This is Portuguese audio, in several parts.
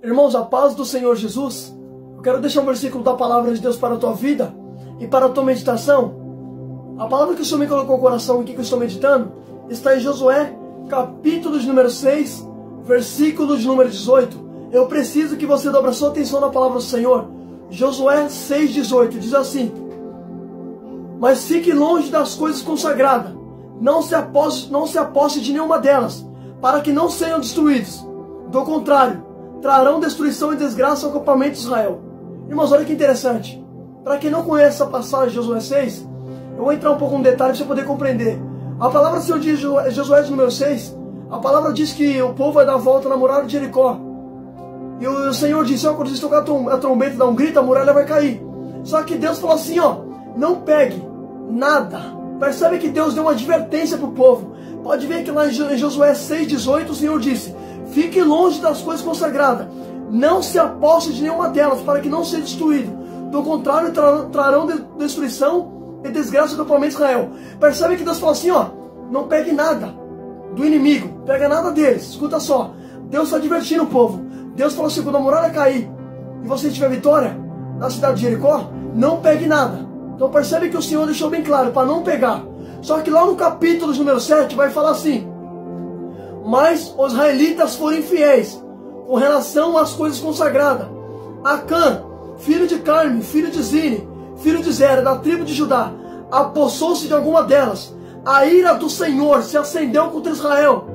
Irmãos, a paz do Senhor Jesus, eu quero deixar um versículo da palavra de Deus para a tua vida e para a tua meditação. A palavra que o Senhor me colocou no coração aqui que eu estou meditando está em Josué, capítulo de número 6, versículo de número 18. Eu preciso que você dobre a sua atenção na palavra do Senhor. Josué 6,18 diz assim: mas fique longe das coisas consagradas, não se aposte de nenhuma delas, para que não sejam destruídos. Do contrário, trarão destruição e desgraça ao acampamento de Israel. Irmãos, olha que interessante. Para quem não conhece essa passagem de Josué 6, eu vou entrar um pouco no detalhe para você poder compreender. A palavra do Senhor diz, Josué número 6, a palavra diz que o povo vai dar a volta na muralha de Jericó. E o Senhor disse, quando eles tocar a trombeta e dar um grito, a muralha vai cair. Só que Deus falou assim, não pegue nada. Percebe que Deus deu uma advertência para o povo. Pode ver que lá em Josué 6,18 o Senhor disse: fique longe das coisas consagradas, não se aposte de nenhuma delas, para que não seja destruído. Do contrário, trarão destruição e desgraça do acampamento de Israel. Percebe que Deus falou assim, não pegue nada do inimigo, pega nada deles. Escuta só, Deus está advertindo o povo. Deus falou assim, quando a muralha cair e você tiver vitória na cidade de Jericó, não pegue nada. Então percebe que o Senhor deixou bem claro para não pegar. Só que lá no capítulo número 7 vai falar assim: mas os israelitas foram infiéis com relação às coisas consagradas. Acã, filho de Carme, filho de Zine, filho de Zera, da tribo de Judá, apossou-se de alguma delas. A ira do Senhor se acendeu contra Israel.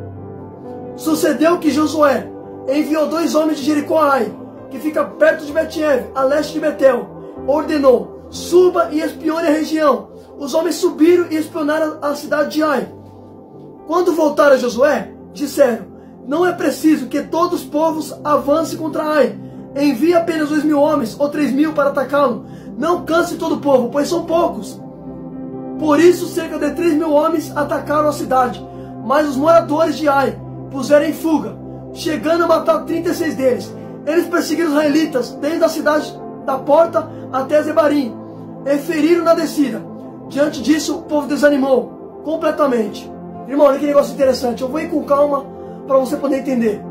Sucedeu que Josué enviou 2 homens de Jericó a Ai, que fica perto de Bet-el, a leste de Betel. Ordenou: suba e espione a região. Os homens subiram e espionaram a cidade de Ai. Quando voltaram a Josué, disseram: não é preciso que todos os povos avancem contra Ai. Envie apenas 2.000 homens ou 3.000 para atacá-lo. Não canse todo o povo, pois são poucos. Por isso cerca de 3.000 homens atacaram a cidade. Mas os moradores de Ai puseram em fuga, chegando a matar 36 deles. Eles perseguiram os israelitas desde a cidade da porta até Zebarim e feriram na descida. Diante disso, o povo desanimou completamente. Irmão, olha que negócio interessante. Eu vou ir com calma para você poder entender.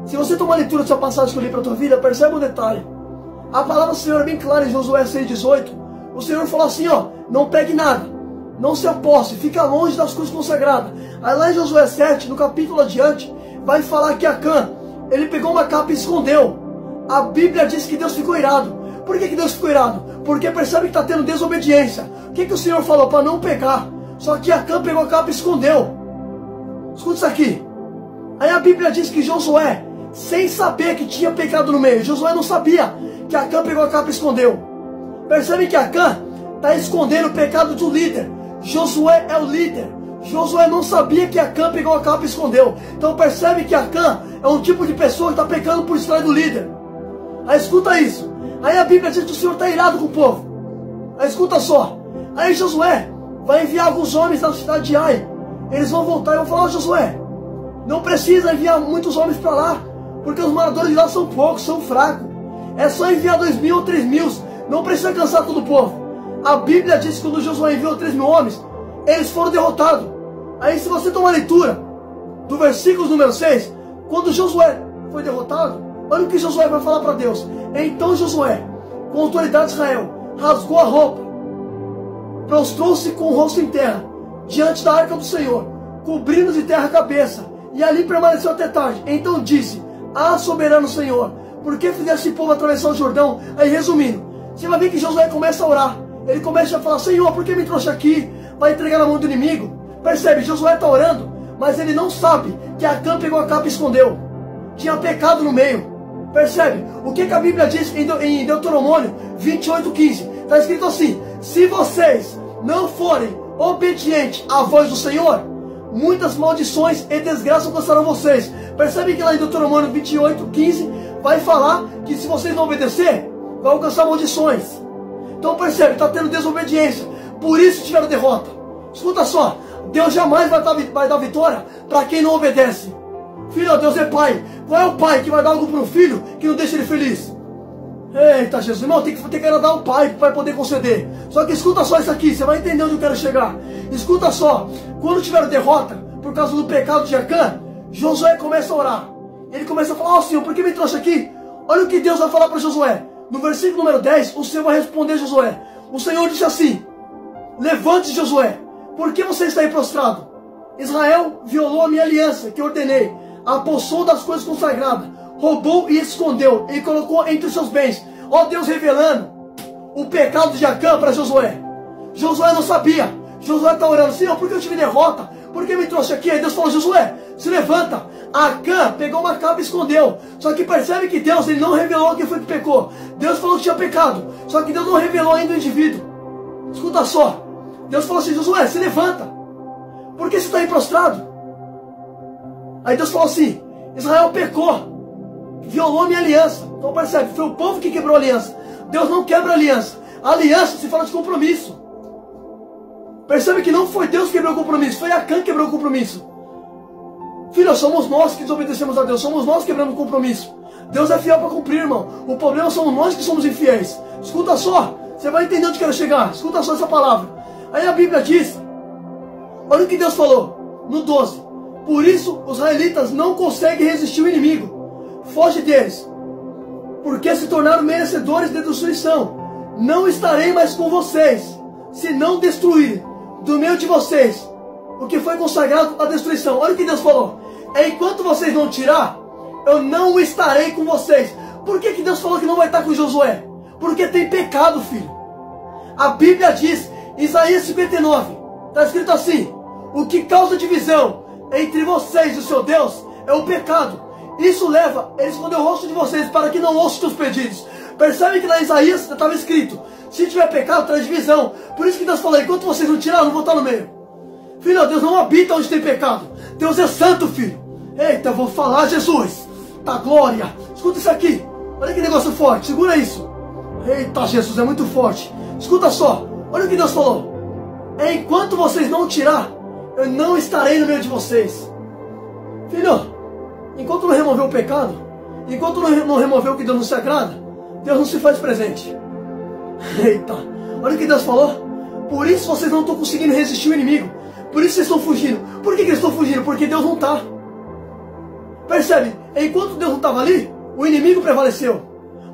Se você tomar a leitura dessa passagem que eu li para a tua vida, percebe um detalhe. A palavra do Senhor é bem clara em Josué 6,18. O Senhor falou assim, não pegue nada, não se aposte, fica longe das coisas consagradas. Aí lá em Josué 7, no capítulo adiante, vai falar que Acã, ele pegou uma capa e escondeu. A Bíblia diz que Deus ficou irado. Por que Deus ficou irado? Porque percebe que está tendo desobediência. O que o Senhor falou? Para não pegar. Só que Acã pegou a capa e escondeu. Escuta isso aqui. Aí a Bíblia diz que Josué, sem saber que tinha pecado no meio, Josué não sabia que Acã pegou a capa e escondeu. Percebe que Acã está escondendo o pecado do líder. Josué é o líder. Josué não sabia que Acã pegou a capa e escondeu. Então percebe que Acã é um tipo de pessoa que está pecando por trás do líder. Aí escuta isso. Aí a Bíblia diz que o Senhor está irado com o povo. Aí escuta só. Aí Josué vai enviar alguns homens da cidade de Ai. Eles vão voltar e vão falar: Josué, não precisa enviar muitos homens para lá, porque os moradores de lá são poucos, são fracos. É só enviar 2.000 ou 3.000. Não precisa cansar todo o povo. A Bíblia diz que quando Josué enviou 3.000 homens, eles foram derrotados. Aí se você tomar a leitura do versículo número 6, quando Josué foi derrotado, olha o que Josué vai falar para Deus. Então Josué, com a autoridade de Israel, rasgou a roupa, prostrou-se com o rosto em terra, diante da arca do Senhor, cobrindo de terra a cabeça, e ali permaneceu até tarde. Então disse: soberano Senhor, por que fizeste esse povo atravessar o Jordão? Aí resumindo, você vai ver que Josué começa a orar. Ele começa a falar: Senhor, por que me trouxe aqui? Vai entregar na mão do inimigo? Percebe, Josué está orando, mas ele não sabe que Acã pegou a capa e escondeu. Tinha pecado no meio. Percebe? O que a Bíblia diz em Deuteronômio 28,15? Está escrito assim: se vocês não forem obedientes à voz do Senhor, muitas maldições e desgraças alcançarão vocês. Percebe que lá em Deuteronômio 28,15 vai falar que se vocês não obedecer, vai alcançar maldições. Então percebe, está tendo desobediência. Por isso tiveram derrota. Escuta só, Deus jamais vai dar vitória para quem não obedece. Filho, Deus é pai. Qual é o pai que vai dar algo para um filho que não deixa ele feliz? Eita Jesus, irmão, tem que agradar o pai para poder conceder. Só que escuta só isso aqui, você vai entender onde eu quero chegar. Escuta só, quando tiveram derrota por causa do pecado de Acã, Josué começa a orar. Ele começa a falar: Senhor, por que me trouxe aqui? Olha o que Deus vai falar para Josué. No versículo número 10, o Senhor vai responder a Josué. O Senhor disse assim: levante, Josué, por que você está aí prostrado? Israel violou a minha aliança que ordenei, apossou das coisas consagradas, roubou e escondeu, e colocou entre os seus bens. Ó Deus revelando o pecado de Acã para Josué. Josué não sabia. Josué está orando: Senhor, por que eu tive derrota? Por que me trouxe aqui? Aí Deus falou: Josué, se levanta. Acã pegou uma capa e escondeu. Só que percebe que Deus, ele não revelou quem foi que pecou. Deus falou que tinha pecado, só que Deus não revelou ainda o indivíduo. Escuta só. Deus falou assim: Josué, se levanta. Por que você está aí prostrado? Aí Deus falou assim: Israel pecou, violou minha aliança. Então percebe, foi o povo que quebrou a aliança. Deus não quebra a aliança. A aliança se fala de compromisso. Percebe que não foi Deus que quebrou o compromisso, foi Acã que quebrou o compromisso. Filho, somos nós que desobedecemos a Deus, somos nós que quebramos o compromisso. Deus é fiel para cumprir, irmão. O problema somos nós que somos infiéis. Escuta só, você vai entender onde eu quero chegar. Escuta só essa palavra. Aí a Bíblia diz, olha o que Deus falou no 12: por isso os israelitas não conseguem resistir ao inimigo. Foge deles, porque se tornaram merecedores de destruição. Não estarei mais com vocês, se não destruir do meio de vocês o que foi consagrado à destruição. Olha o que Deus falou: enquanto vocês não tirar, eu não estarei com vocês. Por que Deus falou que não vai estar com Josué? Porque tem pecado, filho. A Bíblia diz, Isaías 59, está escrito assim: o que causa divisão entre vocês e o seu Deus é o pecado. Isso leva a esconder o rosto de vocês, para que não ouçam os teus pedidos. Percebe que lá em Isaías estava escrito: se tiver pecado, traz divisão. Por isso que Deus falou: enquanto vocês não tirar, eu não vou estar no meio. Filho, Deus não habita onde tem pecado. Deus é santo, filho. Eita, eu vou falar, Jesus. Tá, glória. Escuta isso aqui. Olha que negócio forte, segura isso. Eita, Jesus, é muito forte. Escuta só, olha o que Deus falou: enquanto vocês não tirar, eu não estarei no meio de vocês. Filho, enquanto não remover o pecado, enquanto não remover o que Deus não se agrada, Deus não se faz presente. Eita, olha o que Deus falou: por isso vocês não estão conseguindo resistir ao inimigo. Por isso vocês estão fugindo. Por que eles estão fugindo? Porque Deus não está. Percebe? Enquanto Deus não estava ali, o inimigo prevaleceu.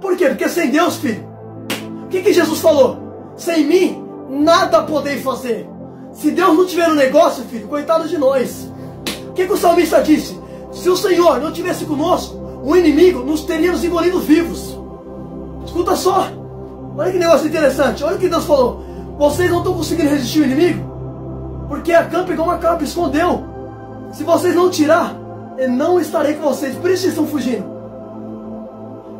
Por quê? Porque sem Deus, filho, o que Jesus falou? Sem mim, nada podem fazer. Se Deus não tiver no negócio, filho, coitado de nós. O que o salmista disse? Se o Senhor não estivesse conosco, o inimigo nos teria nos engolido vivos. Escuta só. Olha que negócio interessante. Olha o que Deus falou: vocês não estão conseguindo resistir ao inimigo, porque Acã pegou uma capa e escondeu. Se vocês não tirar, eu não estarei com vocês. Por isso vocês estão fugindo.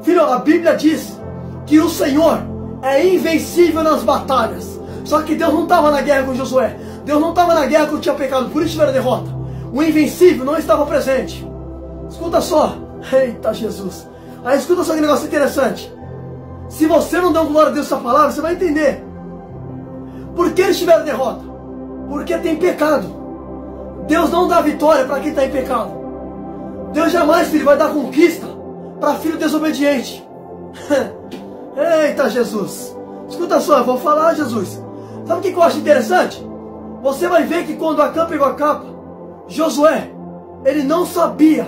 Filho, a Bíblia diz que o Senhor é invencível nas batalhas. Só que Deus não estava na guerra com Josué. Deus não estava na guerra quando tinha pecado. Por isso tiveram derrota. O invencível não estava presente. Escuta só. Eita, Jesus. Aí escuta só que negócio interessante. Se você não der glória a Deus essa palavra, você vai entender por que eles tiveram derrota. Porque tem pecado. Deus não dá vitória para quem está em pecado. Deus jamais, filho, vai dar conquista para filho desobediente. Eita, Jesus. Escuta só, eu vou falar, Jesus. Sabe o que eu acho interessante? Você vai ver que quando Acã pegou a capa, Josué, ele não sabia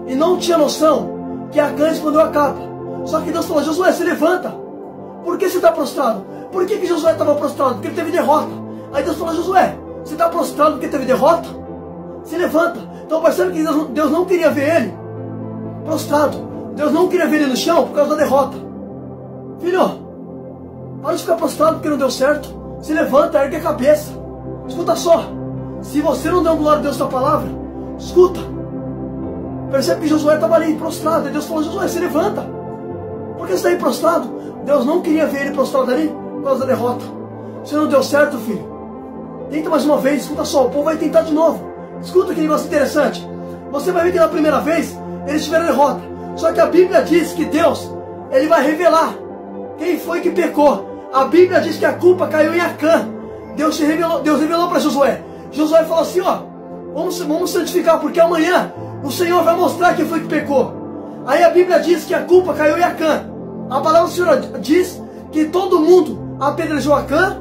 e não tinha noção que Acã escondeu a capa. Só que Deus falou: Josué, se levanta. Por que você está prostrado? Por que Josué estava prostrado? Porque ele teve derrota. Aí Deus falou: Josué, você está prostrado porque teve derrota? Se levanta. Então percebe que Deus não queria ver ele prostrado. Deus não queria ver ele no chão por causa da derrota. Filho, para de ficar prostrado porque não deu certo. Se levanta, ergue a cabeça. Escuta só. Se você não deu glória a Deus na palavra, escuta. Percebe que Josué estava ali prostrado. E Deus falou: Josué, se levanta. Por que você está aí prostrado? Deus não queria ver ele prostrado ali por causa da derrota. Se não deu certo, filho, tenta mais uma vez. Escuta só, o povo vai tentar de novo. Escuta que negócio interessante. Você vai ver que na primeira vez eles tiveram derrota. Só que a Bíblia diz que Deus, ele vai revelar quem foi que pecou. A Bíblia diz que a culpa caiu em Acã. Deus revelou para Josué. Josué falou assim: ó, vamos santificar, porque amanhã o Senhor vai mostrar quem foi que pecou. Aí a Bíblia diz que a culpa caiu em Acã. A palavra do Senhor diz que todo mundo apedrejou Acã,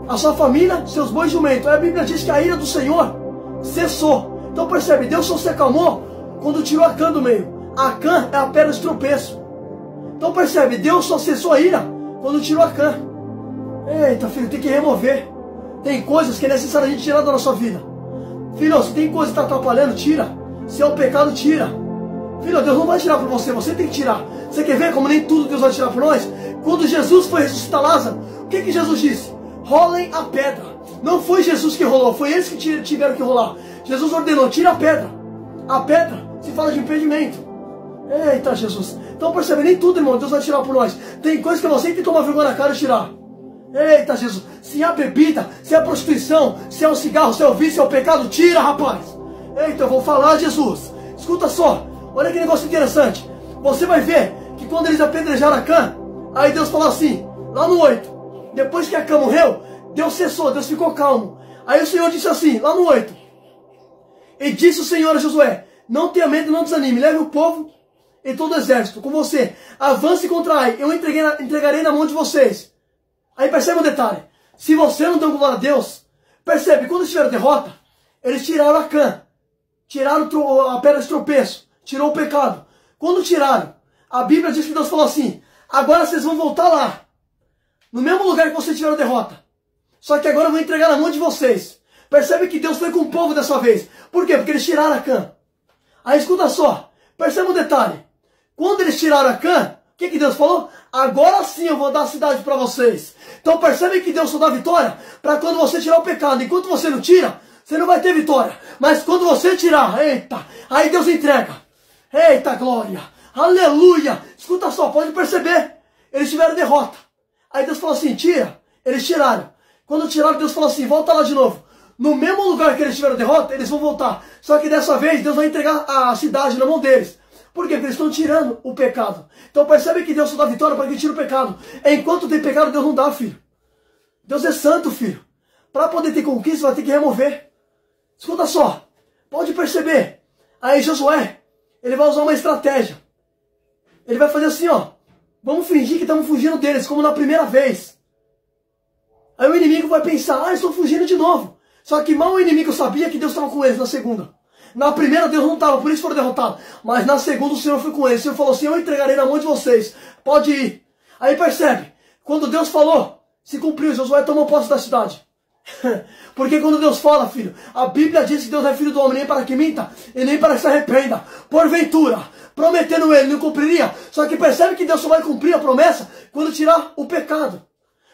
a sua família, seus bois e jumentos. Aí a Bíblia diz que a ira do Senhor cessou. Então percebe, Deus só se acalmou quando tirou Acã do meio. Acã é a pedra de tropeço. Então percebe, Deus só cessou a ira quando tirou Acã. Eita, filho, tem que remover. Tem coisas que é necessário a gente tirar da nossa vida. Filho, se tem coisa que está atrapalhando, tira. Se é o pecado, tira. Filho, Deus não vai tirar por você, você tem que tirar. Você quer ver como nem tudo Deus vai tirar por nós? Quando Jesus foi ressuscitar Lázaro, o que Jesus disse? Rolem a pedra. Não foi Jesus que rolou, foi eles que tiveram que rolar. Jesus ordenou, tira a pedra. A pedra se fala de impedimento. Eita, Jesus. Então percebe, nem tudo, irmão, Deus vai tirar por nós. Tem coisas que você tem que tomar vergonha na cara e tirar. Eita, Jesus. Se é a bebida, se é a prostituição, se é o cigarro, se é o vício, se é o pecado, tira, rapaz. Eita, eu vou falar, Jesus. Escuta só. Olha que negócio interessante. Você vai ver que quando eles apedrejaram Acã, aí Deus falou assim, lá no 8. Depois que Acã morreu, Deus cessou, Deus ficou calmo. Aí o Senhor disse assim, lá no 8. E disse o Senhor a Josué, não tenha medo, não desanime, leve o povo e todo o exército com você. Avance contra Ai, eu entregarei na mão de vocês. Aí percebe um detalhe. Se você não deu glória a Deus, percebe, quando tiveram derrota, eles tiraram Acã. Tiraram a pedra de tropeço. Tirou o pecado. Quando tiraram, a Bíblia diz que Deus falou assim, agora vocês vão voltar lá. No mesmo lugar que vocês tiveram derrota. Só que agora eu vou entregar na mão de vocês. Percebe que Deus foi com o povo dessa vez. Por quê? Porque eles tiraram Acã. Aí escuta só. Percebe um detalhe. Quando eles tiraram Acã, o que Deus falou? Agora sim eu vou dar a cidade para vocês. Então percebe que Deus só dá vitória para quando você tirar o pecado. Enquanto você não tira, você não vai ter vitória. Mas quando você tirar, eita, aí Deus entrega. Eita glória, aleluia. Escuta só, pode perceber. Eles tiveram derrota. Aí Deus falou assim, tira. Eles tiraram. Quando tiraram, Deus falou assim, volta lá de novo. No mesmo lugar que eles tiveram derrota, eles vão voltar. Só que dessa vez, Deus vai entregar a cidade na mão deles. Por quê? Porque eles estão tirando o pecado. Então percebe que Deus só dá vitória para quem tira o pecado. Enquanto tem pecado, Deus não dá, filho. Deus é santo, filho. Para poder ter conquista, vai ter que remover. Escuta só. Pode perceber. Aí Josué, ele vai usar uma estratégia. Ele vai fazer assim, ó. Vamos fingir que estamos fugindo deles, como na primeira vez. Aí o inimigo vai pensar, estão fugindo de novo. Só que mal o inimigo sabia que Deus estava com eles na segunda. Na primeira Deus não estava, por isso foram derrotados. Mas na segunda o Senhor foi com eles. O Senhor falou assim, eu entregarei na mão de vocês. Pode ir. Aí percebe, quando Deus falou, se cumpriu, Josué tomou posse da cidade. Porque quando Deus fala, filho, a Bíblia diz que Deus é filho do homem nem para que minta e nem para que se arrependa. Porventura, prometendo ele, não cumpriria. Só que percebe que Deus só vai cumprir a promessa quando tirar o pecado.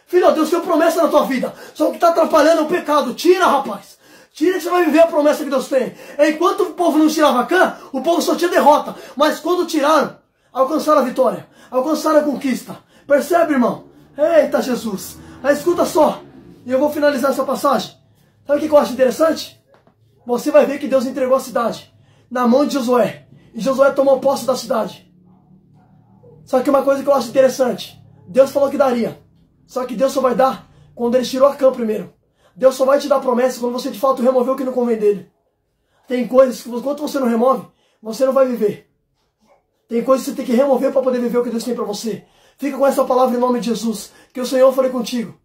Filho, Deus tem promessa na tua vida. Só o que está atrapalhando é o pecado. Tira, rapaz. Tira que você vai viver a promessa que Deus tem. Enquanto o povo não tirava Acã, o povo só tinha derrota. Mas quando tiraram, alcançaram a vitória. Alcançaram a conquista. Percebe, irmão? Eita, Jesus. Aí escuta só. E eu vou finalizar essa passagem. Sabe o que eu acho interessante? Você vai ver que Deus entregou a cidade na mão de Josué. E Josué tomou posse da cidade. Só que uma coisa que eu acho interessante. Deus falou que daria. Só que Deus só vai dar quando ele tirou Acã primeiro. Deus só vai te dar promessa quando você de fato removeu o que não convém dele. Tem coisas que enquanto você não remove, você não vai viver. Tem coisas que você tem que remover para poder viver o que Deus tem para você. Fica com essa palavra em nome de Jesus. Que o Senhor fale contigo.